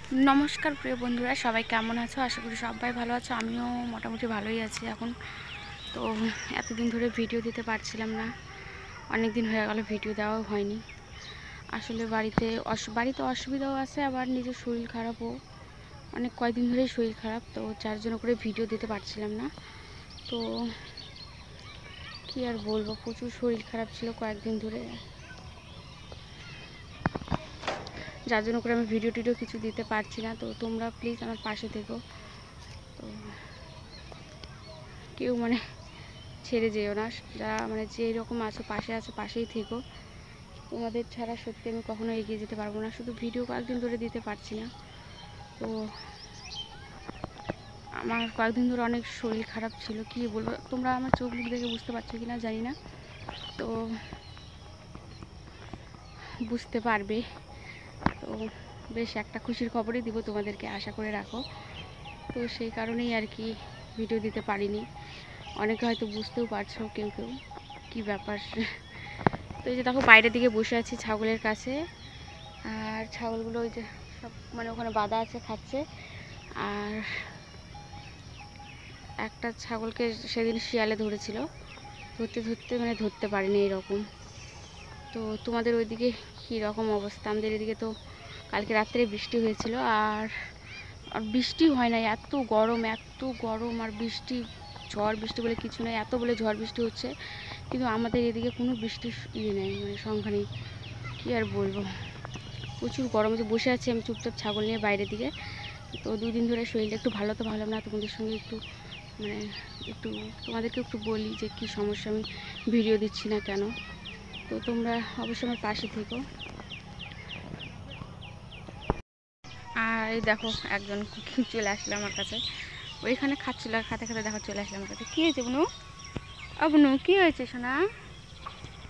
नमस्कार प्रिय बंधुरा सबाई केमन आछो आशा करी सबाई भालो आछो आमिओ मोटामुटी भालोई आछि एखन तो एतदिन धरे भिडियो दिते पारछिलाम ना अनेक दिन हये गेल भिडियो देওয়াও হয়নি আসলে বাড়িতে অসুবিধাও আছে আবার নিজের শরীর খারাপও অনেক কয়েকদিন ধরেই শরীর খারাপ তো যার জন্য করে ভিডিও দিতে পারছিলাম না তো কি আর বলবো প্রচুর শরীর খারাপ ছিল কয়েকদিন ধরে যার জন্য করে আমি ভিডিও টিডিও কিছু দিতে পারছি না তো তোমরা প্লিজ আমার পাশে থেকো তো কেউ মানে ছেড়ে যেও না যারা মানে যেই রকম আছো পাশেই থেকো তোমাদের ছাড়া সত্যি আমি কখনো এগিয়ে যেতে পারবো না শুধু ভিডিও কয়েকদিন ধরে দিতে পারছি না তো আমার কয়েকদিন ধরে অনেক শরীর খারাপ ছিল কি বলবো তোমরা আমার চোখ মুখ দেখে বুঝতে পারছো কিনা জানি না তো বুঝতে পারবে তো বেশ একটা খুশির খবরই দিব তোমাদেরকে আশা করে রাখো তো সেই কারণেই আর কি ভিডিও দিতে পারিনি অনেকে হয়তো বুঝতেও পারছো কেউ কেউ কি ব্যাপার তো এই যে দেখো বাইরের দিকে বসে আছি ছাগলের কাছে আর ছাগলগুলো ওই যে সব মানে ওখানে বাঁধা আছে খাচ্ছে আর একটা ছাগলকে সেদিন শিয়ালে ধরেছিল ধরতে মানে ধরতে পারিনি এরকম তো তোমাদের ওইদিকে কী রকম অবস্থা আমাদের এদিকে তো কালকে রাত্রে বৃষ্টি হয়েছিল আর বৃষ্টি হয় না এত গরম আর ঝড় বৃষ্টি বলে কিছু নেই এত বলে ঝড় বৃষ্টি হচ্ছে কিন্তু আমাদের এদিকে কোনো বৃষ্টির নেই মানে সংখ্যা নেই কী আর বলবো প্রচুর গরমে তো বসে আছি আমি চুপচাপ ছাগল নিয়ে বাইরের দিকে তো 2 দিন ধরে শরীরটা একটু ভালো তো ভালো না তোমাদের সঙ্গে একটু মানে তোমাদেরকে একটু বলি যে কী সমস্যা আমি ভিডিও দিচ্ছি না কেন তো তোমরা অবশ্যই আমার পাশে থেকো আর এই দেখো একজন চলে আসলো আমার কাছে ওইখানে খাচ্ছিল আর খাতে খাতে দেখো চলে আসলো আমার কাছে কী হয়েছে বুনু কী হয়েছে সোনা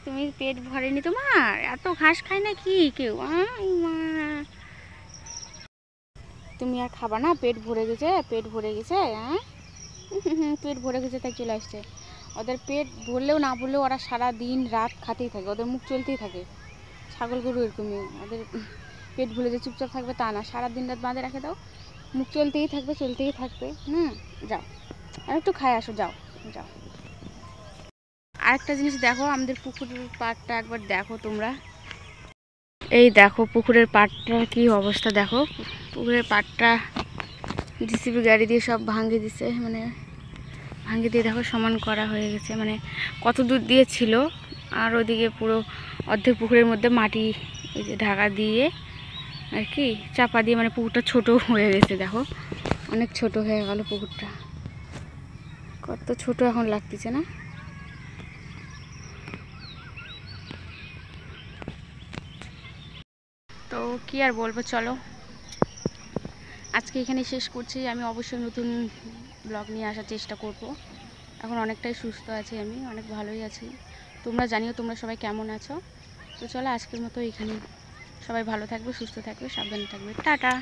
তুমি পেট ভরেনি তোমার এত ঘাস খায় না কি কেউ তুমি আর খাবা না পেট ভরে গেছে হ্যাঁ পেট ভরে গেছে তাই চলে আসছে ওদের পেট ভরলেও না ভরলেও ওরা সারা দিন রাত খাতেই থাকে ওদের মুখ চলতেই থাকে ছাগল গরু এরকমই ওদের পেট ভরে যে চুপচাপ থাকবে তা না সারা দিন রাত বাঁধে রাখে দাও মুখ চলতেই থাকবে যাও আর একটু খায় আসো যাও আরেকটা জিনিস দেখো আমাদের পুকুরের পাড়টা একবার দেখো তোমরা এই দেখো পুকুরের পাড়টার কি অবস্থা দেখো পুকুরের পাড়টা জিসিবি গাড়ি দিয়ে সব ভাঙিয়ে দিছে মানে ভাঙিয়ে দিয়ে দেখো সমান করা হয়ে গেছে মানে কত দূর দিয়ে ছিল আর ওদিকে পুরো অর্ধেক পুকুরের মধ্যে মাটি এই যে ঢাকা দিয়ে আর কি চাপা দিয়ে মানে পুকুরটা ছোট হয়ে গেছে দেখো অনেক ছোট হয়ে গেল পুকুরটা কত ছোট এখন লাগতেছে না তো কি আর বলবো চলো আজকে এখানে শেষ করছি আমি অবশ্যই নতুন ব্লগ নিয়ে আসার চেষ্টা করব এখন অনেকটাই সুস্থ আছি আমি অনেক ভালোই আছি তোমরা জানিও তোমরা সবাই কেমন আছো তো চলো আজকের মতো এখানে সবাই ভালো থাকবে সুস্থ থাকবে সাবধানে থাকবে টাটা।